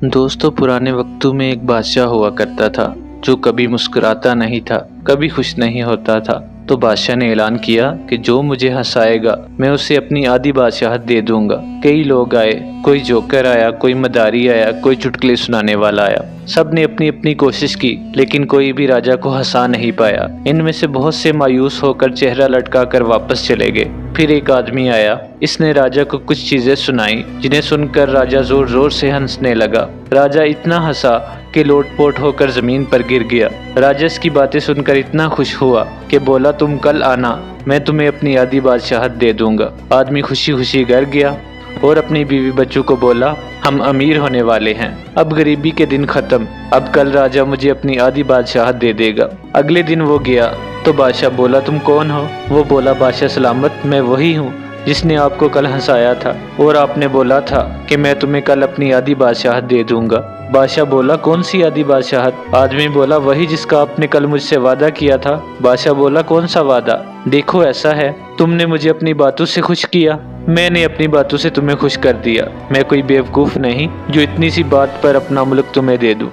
दोस्तों, पुराने वक्तों में एक बादशाह हुआ करता था जो कभी मुस्कुराता नहीं था, कभी खुश नहीं होता था। तो बादशाह ने ऐलान किया कि जो मुझे हंसाएगा मैं उसे अपनी आधी बादशाहत दे दूंगा। कई लोग आए, कोई जोकर आया, कोई मदारी आया, कोई चुटकुले सुनाने वाला आया। सब ने अपनी अपनी कोशिश की, लेकिन कोई भी राजा को हंसा नहीं पाया। इनमें से बहुत से मायूस होकर चेहरा लटका कर वापस चले गए। फिर एक आदमी आया, इसने राजा को कुछ चीजें सुनाई, जिन्हें सुनकर राजा जोर जोर से हंसने लगा। राजा इतना हंसा कि लोटपोट होकर जमीन पर गिर गया। राजा इसकी बातें सुनकर इतना खुश हुआ कि बोला, तुम कल आना, मैं तुम्हें अपनी आधी बादशाहत दे दूंगा। आदमी खुशी खुशी घर गया और अपनी बीवी बच्चों को बोला, हम अमीर होने वाले हैं, अब गरीबी के दिन खत्म, अब कल राजा मुझे अपनी आधी बादशाहत दे देगा। अगले दिन वो गया तो बादशाह बोला, तुम कौन हो? वो बोला, बादशाह सलामत, मैं वही हूँ जिसने आपको कल हंसाया था और आपने बोला था कि मैं तुम्हें कल अपनी आधी बादशाहत दे दूंगा। बादशाह बोला, कौन सी आधी बादशाहत? आदमी बोला, वही जिसका आपने कल मुझसे वादा किया था। बादशाह बोला, कौन सा वादा? देखो, ऐसा है, तुमने मुझे अपनी बातों से खुश किया, मैंने अपनी बातों से तुम्हें खुश कर दिया। मैं कोई बेवकूफ़ नहीं जो इतनी सी बात पर अपना मुल्क तुम्हें दे दूं।